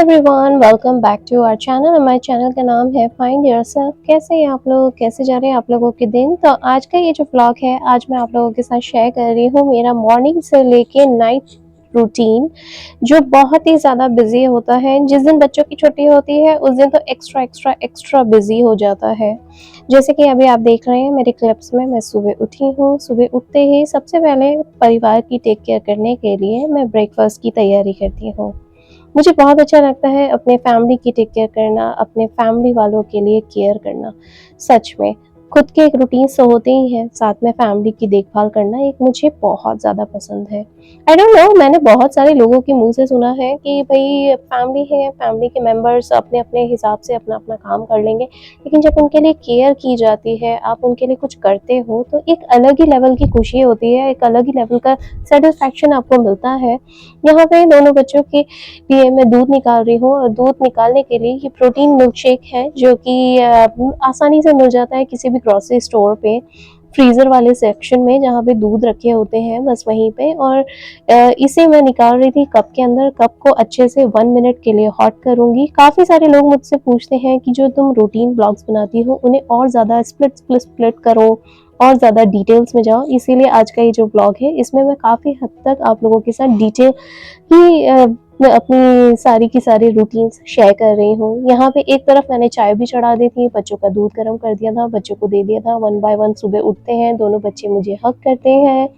Everyone, welcome back to our channel. हमारे channel का नाम है फाइंड योरसेल्फ। कैसे हैं आप लोग? कैसे जा रहे हैं आप लोगों के दिन? तो आज का ये जो व्लॉग है, आज मैं आप लोगों के साथ शेयर कर रही हूँ मेरा मॉर्निंग से लेके नाइट रूटीन, जो बहुत ही ज़्यादा बिजी होता है। जिस दिन बच्चों की छुट्टी होती है उस दिन तो एक्स्ट्रा एक्स्ट्रा एक्स्ट्रा बिजी हो जाता है। जैसे कि अभी आप देख रहे हैं मेरे क्लिप्स में, मैं सुबह उठी हूँ। सुबह उठते ही सबसे पहले परिवार की टेक केयर करने के लिए मैं ब्रेकफास्ट की तैयारी करती हूँ। मुझे बहुत अच्छा लगता है अपने फैमिली की टेक केयर करना, अपने फैमिली वालों के लिए केयर करना। सच में खुद के एक रूटीन्स तो होते ही हैं, साथ में फैमिली की देखभाल करना एक मुझे बहुत ज़्यादा पसंद है। आई डोंट नो, मैंने बहुत सारे लोगों के मुँह से सुना है कि भई फैमिली है, फैमिली के मेंबर्स अपने-अपने हिसाब से अपना-अपना काम कर लेंगे, लेकिन जब उनके लिए केयर की जाती है, आप उनके लिए कुछ करते हो, तो एक अलग ही लेवल की खुशी होती है, एक अलग ही लेवल का सैटिस्फैक्शन आपको मिलता है। यहाँ पे दोनों बच्चों की लिए मैं दूध निकाल रही हूँ, और दूध निकालने के लिए ये प्रोटीन मिल्क शेक है, जो कि आसानी से मिल जाता है किसी भी ग्रोसरी स्टोर पे, फ्रीज़र वाले सेक्शन में जहाँ पे दूध रखे होते हैं, बस वहीं पे। और इसे मैं निकाल रही थी कप के अंदर। कप को अच्छे से 1 मिनट के लिए हॉट करूँगी। काफ़ी सारे लोग मुझसे पूछते हैं कि जो तुम रूटीन ब्लॉग्स बनाती हो उन्हें और ज़्यादा स्प्लिट स्प्लिट स्प्लिट करो, और ज़्यादा डिटेल्स में जाओ। इसीलिए आज का ये जो ब्लॉग है, इसमें मैं काफ़ी हद तक आप लोगों के साथ डिटेल कि मैं अपनी सारी की सारी रूटीन्स शेयर कर रही हूँ। यहाँ पे एक तरफ मैंने चाय भी चढ़ा दी थी, बच्चों का दूध गर्म कर दिया था, बच्चों को दे दिया था। 1 बाय 1 सुबह उठते हैं, दोनों बच्चे मुझे हग करते हैं।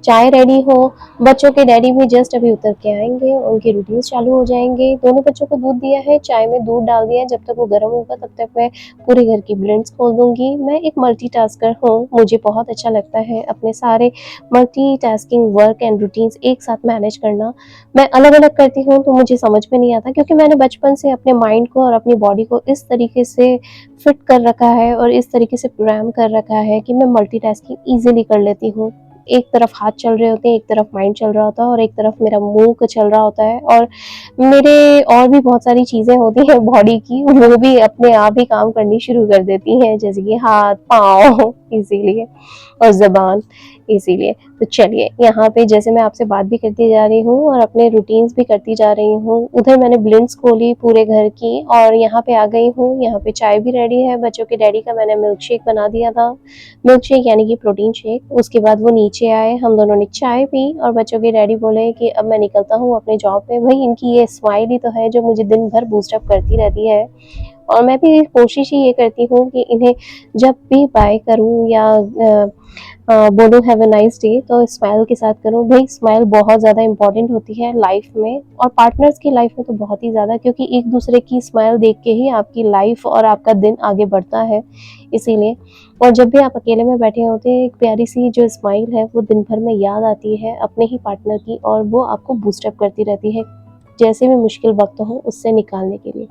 चाय रेडी हो, बच्चों के डैडी भी जस्ट अभी उतर के आएँगे, उनकी रूटीन्स चालू हो जाएँगे। दोनों बच्चों को दूध दिया है, चाय में दूध डाल दिया है, जब तक वो गर्म होगा तब तक मैं पूरे घर की ब्लेंड्स खोल दूँगी। मैं एक मल्टीटास्कर हूँ, मुझे बहुत अच्छा लगता है अपने सारे मल्टीटास्किंग वर्क एंड रूटीन्स एक साथ मैनेज करना। मैं अलग-अलग करती हूँ तो मुझे समझ में नहीं आता, क्योंकि मैंने बचपन से अपने माइंड को और अपनी बॉडी को इस तरीके से फिट कर रखा है और इस तरीके से प्रोग्राम कर रखा है कि मैं मल्टीटास्किंग ईज़िली कर लेती हूँ। एक तरफ हाथ चल रहे होते हैं, एक तरफ माइंड चल रहा होता है, और एक तरफ मेरा मुँह का चल रहा होता है, और मेरे और भी बहुत सारी चीज़ें होती हैं बॉडी की, वो भी अपने आप ही काम करनी शुरू कर देती हैं, जैसे कि हाथ, पाँव इसीलिए, और ज़ुबान इसीलिए। तो चलिए, यहाँ पे जैसे मैं आपसे बात भी करती जा रही हूँ और अपने रूटीन्स भी करती जा रही हूँ, उधर मैंने ब्लिंट्स खोली पूरे घर की, और यहाँ पे आ गई हूँ। यहाँ पे चाय भी रेडी है, बच्चों के डैडी का मैंने मिल्क शेक बना दिया था। मिल्क शेक यानी कि प्रोटीन शेक। उसके बाद वो नीचे आए, हम दोनों ने चाय पी, और बच्चों के डैडी बोले कि अब मैं निकलता हूँ अपने जॉब पे। भई इनकी ये स्माइल ही तो है जो मुझे दिन भर बूस्ट अप करती रहती है, और मैं भी कोशिश ही ये करती हूँ कि इन्हें जब भी बाय करूँ या बोलूँ हैव अ नाइस डे, तो स्माइल के साथ करूँ। भई स्माइल बहुत ज़्यादा इम्पोर्टेंट होती है लाइफ में, और पार्टनर्स की लाइफ में तो बहुत ही ज़्यादा, क्योंकि एक दूसरे की स्माइल देख के ही आपकी लाइफ और आपका दिन आगे बढ़ता है, इसीलिए। और जब भी आप अकेले में बैठे होते हैं, एक प्यारी सी जो स्माइल है वो दिन भर में याद आती है अपने ही पार्टनर की, और वो आपको बूस्ट अप करती रहती है, जैसे भी मुश्किल वक़्त हो उससे निकालने के लिए।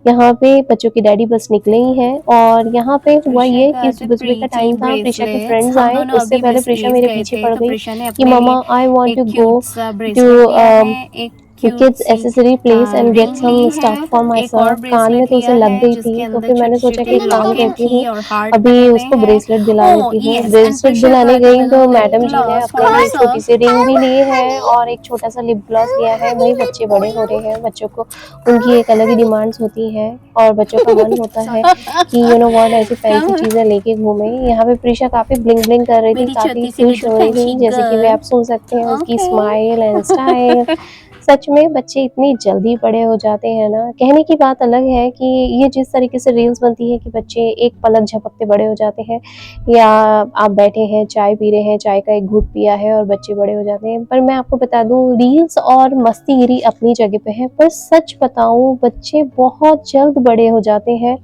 यहाँ पे बच्चों के डैडी बस निकले ही हैं, और यहाँ पे हुआ प्रिशा ये का कि जो सुबह-सुबह का प्रीति टाइम था, प्रिशा के ब्रेसलेट्स फ्रेंड्स हम आए, दोनों उससे अभी पहले प्रिशा बिस्कीट मेरे गए पीछे थे, पड़ तो गई प्रिशा ने कि अपने लिए मम्मा आई वांट एक टू गो क्यूट सा टू ब्रेसलेट लिया है, एक cute kids see accessory place and get ring some ली है, स्टफ फॉर माय एक और सेल्फ। कान में ब्रेसलेट तो उसे लिया लग है गई जिसके थी, तो अंदर फिर मैंने छोटी सोचा कि छोटी एक काम करती लॉकेट ही हूँ, और हार्ट बने अभी हुए उसको हैं। ब्रेसलेट दिला ओह देती हूँ। यस, एंड ब्रेसलेट प्रिशा दिलाने गॉट गई वन तो ऑफ लिप मैडम जी ने ग्लॉस अपने लिए ऑल्सो। छोटी सी रिंग भी ली है, और एक छोटा सा लिप ग्लॉस लिया है। भई बच्चे बड़े हो रहे हैं, बच्चों को उनकी एक अलग ही डिमांड्स होती हैं, और बच्चों का मन होता है कि यू नो व्हाट, ऐसी फैंसी कम, चीज़ें लेके घूमें। यहाँ पे प्रिशा काफ़ी ब्लिंग-ब्लिंग कर रही थी, मेरी काफ़ी छोटी सी खुश लिटिल हो रही फ्रेंडशी थी, जैसे कि वे गर्ल। आप सुन सकते हैं उसकी ओके। Smile and style. सच में बच्चे इतनी जल्दी बड़े हो जाते हैं ना, कहने की बात अलग है कि ये जिस तरीके से रील्स बनती है कि बच्चे एक पलक झपकते बड़े हो जाते हैं, या आप बैठे हैं, चाय पी रहे हैं, चाय का एक घूँट पिया है और बच्चे बड़े हो जाते हैं। पर मैं आपको बता दूँ, रील्स और मस्तीगिरी अपनी जगह पे है, पर सच बताऊँ बच्चे बहुत जल्द बड़े हो जाते हैं।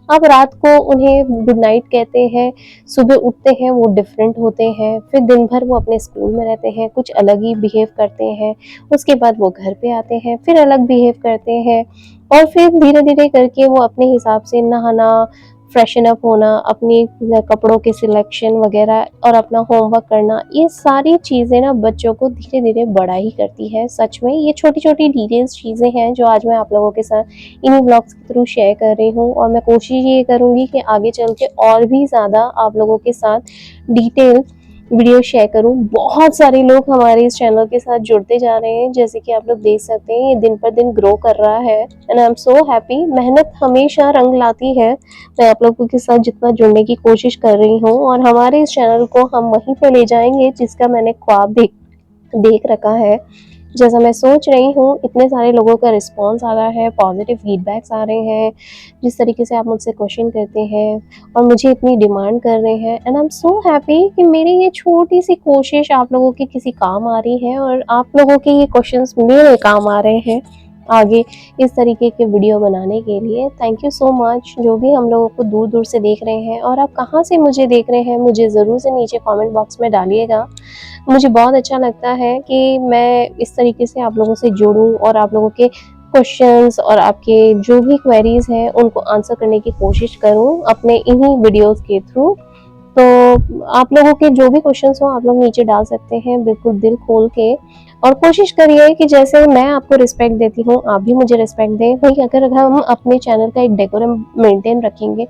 अब रात को उन्हें गुड नाइट कहते हैं, सुबह उठते हैं वो डिफरेंट होते हैं, फिर दिन भर वो अपने स्कूल में रहते हैं, कुछ अलग ही बिहेव करते हैं, उसके बाद वो घर पे आते हैं, फिर अलग बिहेव करते हैं, और फिर धीरे-धीरे करके वो अपने हिसाब से नहाना, फ्रेशन अप होना, अपनी कपड़ों के सिलेक्शन वगैरह और अपना होमवर्क करना, ये सारी चीज़ें ना बच्चों को धीरे-धीरे बड़ा ही करती है। सच में ये छोटी-छोटी डिटेल्स चीज़ें हैं जो आज मैं आप लोगों के साथ इन्हीं व्लॉग्स के थ्रू शेयर कर रही हूँ, और मैं कोशिश ये करूँगी कि आगे चल के और भी ज़्यादा आप लोगों के साथ डिटेल वीडियो शेयर करूं। बहुत सारे लोग हमारे इस चैनल के साथ जुड़ते जा रहे हैं, जैसे कि आप लोग देख सकते हैं ये दिन पर दिन ग्रो कर रहा है and I am so happy. मेहनत हमेशा रंग लाती है। मैं आप लोगों के साथ जितना जुड़ने की कोशिश कर रही हूँ और हमारे इस चैनल को हम वहीं पे ले जाएंगे जिसका मैंने ख्वाब देख रखा है। जैसा मैं सोच रही हूँ, इतने सारे लोगों का रिस्पॉन्स आ रहा है, पॉजिटिव फीडबैक्स आ रहे हैं, जिस तरीके से आप मुझसे क्वेश्चन करते हैं और मुझे इतनी डिमांड कर रहे हैं and I am so happy कि मेरी ये छोटी सी कोशिश आप लोगों की किसी काम आ रही है और आप लोगों के ये क्वेश्चंस मेरे काम आ रहे हैं आगे इस तरीके के वीडियो बनाने के लिए। Thank you so much. जो भी हम लोगों को दूर दूर से देख रहे हैं और आप कहाँ से मुझे देख रहे हैं, मुझे ज़रूर से नीचे कमेंट बॉक्स में डालिएगा। मुझे बहुत अच्छा लगता है कि मैं इस तरीके से आप लोगों से जुड़ूं और आप लोगों के क्वेश्चंस और आपके जो भी क्वेरीज हैं उनको आंसर करने की कोशिश करूं अपने इन्हीं वीडियोस के थ्रू। तो आप लोगों के जो भी क्वेश्चंस हो आप लोग नीचे डाल सकते हैं, बिल्कुल दिल खोल के। और कोशिश करिए कि जैसे मैं आपको रिस्पेक्ट देती हूँ आप भी मुझे रिस्पेक्ट दें भाई। अगर हम अपने चैनल का एक डेकोरम मेंटेन रखेंगे,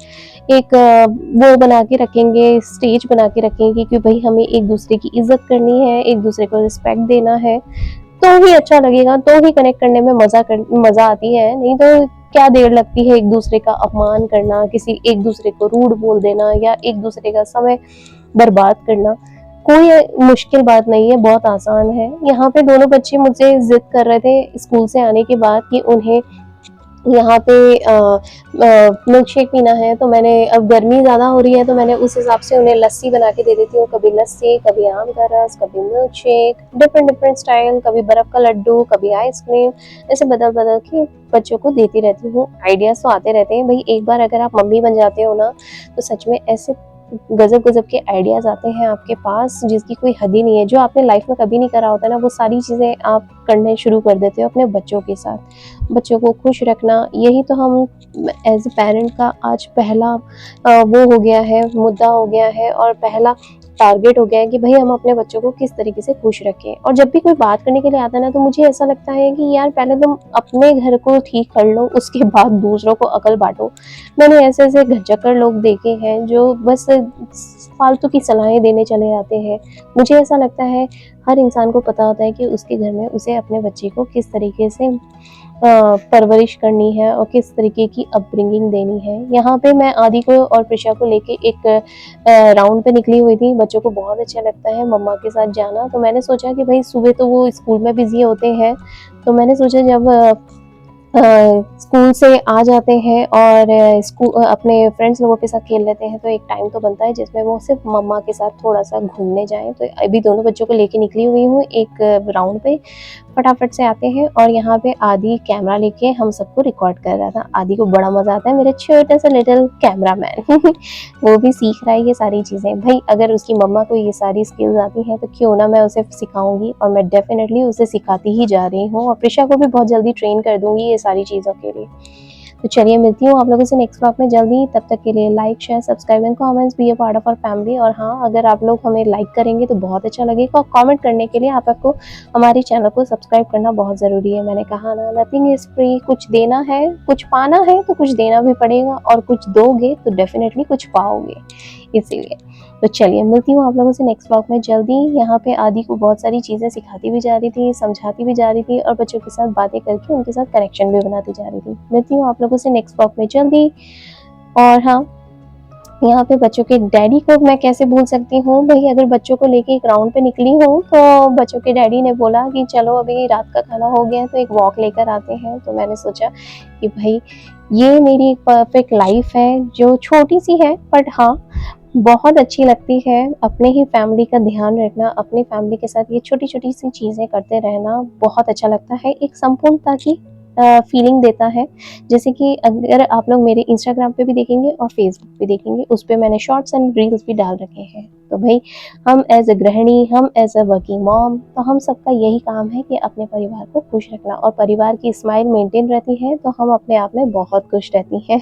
एक वो बना के रखेंगे, स्टेज बना के रखेंगे कि भाई हमें एक दूसरे की इज्जत करनी है, एक दूसरे को रिस्पेक्ट देना है, तो ही अच्छा लगेगा, तो ही कनेक्ट करने में मजा आती है। नहीं तो क्या देर लगती है एक दूसरे का अपमान करना, किसी एक दूसरे को रूड बोल देना या एक दूसरे का समय बर्बाद करना। कोई मुश्किल बात नहीं है, बहुत आसान है। यहाँ पे दोनों बच्चे मुझसे जिद कर रहे थे स्कूल से आने के बाद कि उन्हें यहाँ पे मिल्क शेक पीना है, तो मैंने, अब गर्मी ज़्यादा हो रही है तो मैंने उस हिसाब से उन्हें लस्सी बना के दे देती हूँ। कभी लस्सी, कभी आम का रस, कभी milk shake, different different style, कभी बर्फ़ का लड्डू, कभी आइसक्रीम, ऐसे बदल बदल के बच्चों को देती रहती हूँ। आइडियाज़ तो आते रहते हैं भाई, एक बार अगर आप मम्मी बन जाते हो ना तो सच में ऐसे गजब गजब के आइडियाज़ आते हैं आपके पास जिसकी कोई हद ही नहीं है। जो आपने लाइफ में कभी नहीं करा होता ना, वो सारी चीज़ें आप करने शुरू कर देते हो अपने बच्चों के साथ। बच्चों को खुश रखना, यही तो हम एज ए पेरेंट का आज पहला वो हो गया है, मुद्दा हो गया है और पहला टारगेट हो गया है कि भाई हम अपने बच्चों को किस तरीके से खुश रखें। और जब भी कोई बात करने के लिए आता है ना, तो मुझे ऐसा लगता है कि यार पहले तुम अपने घर को ठीक कर लो, उसके बाद दूसरों को अकल बांटो। मैंने ऐसे ऐसे घचक्कड़ लोग देखे हैं जो बस फालतू की सलाहें देने चले जाते हैं। मुझे ऐसा लगता है हर इंसान को पता होता है कि उसके घर में उसे अपने बच्चे को किस तरीके से परवरिश करनी है और किस तरीके की अपब्रिंगिंग देनी है। यहाँ पे मैं आदि को और प्रिशा को लेके एक राउंड पे निकली हुई थी। बच्चों को बहुत अच्छा लगता है मम्मा के साथ जाना, तो मैंने सोचा कि भाई सुबह तो वो स्कूल में बिजी होते हैं, तो मैंने सोचा जब स्कूल से आ जाते हैं और स्कूल अपने फ्रेंड्स लोगों के साथ खेल लेते हैं, तो एक टाइम तो बनता है जिसमें वो सिर्फ मम्मा के साथ थोड़ा सा घूमने जाएं। तो अभी दोनों बच्चों को लेके निकली हुई हूँ एक राउंड पे। फटाफट से आते हैं और यहाँ पे आदि कैमरा लेके हम सबको रिकॉर्ड कर रहा था। आदि को बड़ा मजा आता है, मेरा छोटा सा लिटिल कैमरा मैन वो भी सीख रहा है ये सारी चीज़ें। भाई अगर उसकी मम्मा को ये सारी स्किल्स आती हैं तो क्यों ना मैं उसे सिखाऊंगी, और मैं डेफिनेटली उसे सिखाती ही जा रही हूँ और प्रिशा को भी बहुत जल्दी ट्रेन कर दूंगी ये सारी चीज़ों के लिए। तो चलिए मिलती हूँ आप लोगों से नेक्स्ट व्लॉग में जल्दी। तब तक के लिए like, share, subscribe and comments, be a part of our family. और हाँ, अगर आप लोग हमें लाइक करेंगे तो बहुत अच्छा लगेगा, और कमेंट करने के लिए आपको हमारे चैनल को सब्सक्राइब करना बहुत ज़रूरी है। मैंने कहा ना, नथिंग इज़ फ्री। कुछ देना है, कुछ पाना है तो कुछ देना भी पड़ेगा, और कुछ दोगे तो डेफिनेटली कुछ पाओगे, इसीलिए। तो चलिए मिलती हूँ आप लोगों से नेक्स्ट व्लॉग में जल्दी। यहाँ पे आदि को बहुत सारी चीज़ें सिखाती भी जा रही थी, समझाती भी जा रही थी, और बच्चों के साथ बातें करके उनके साथ कनेक्शन भी बनाती जा रही थी। मिलती हूँ आप लोगों से नेक्स्ट व्लॉग में जल्दी। और हाँ, यहाँ पे बच्चों के डैडी को मैं कैसे भूल सकती हूँ भाई। अगर बच्चों को लेके एक राउंड पे निकली हूँ तो बच्चों के डैडी ने बोला कि चलो अभी रात का खाना हो गया है तो एक वॉक लेकर आते हैं। तो मैंने सोचा कि भाई ये मेरी एक परफेक्ट लाइफ है जो छोटी सी है, बट हाँ बहुत अच्छी लगती है। अपने ही फैमिली का ध्यान रखना, अपनी फैमिली के साथ ये छोटी छोटी सी चीज़ें करते रहना बहुत अच्छा लगता है, एक संपूर्णता की फीलिंग देता है। जैसे कि अगर आप लोग मेरे इंस्टाग्राम पे भी देखेंगे और फेसबुक पे देखेंगे, उस पे मैंने शॉर्ट्स एंड रील्स भी डाल रखे हैं। तो भाई हम एज अ गृहिणी, हम एज अ वर्किंग मॉम, तो हम सबका यही काम है कि अपने परिवार को खुश रखना, और परिवार की स्माइल मेंटेन रहती है तो हम अपने आप में बहुत खुश रहती हैं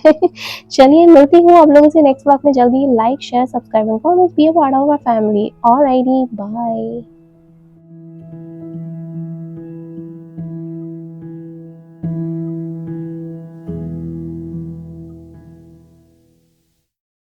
चलिए मिलती हूँ आप लोगों से नेक्स्ट व्लॉग में जल्दी। Like, share, subscribe and comments, be a part of our family. Alrighty, bye.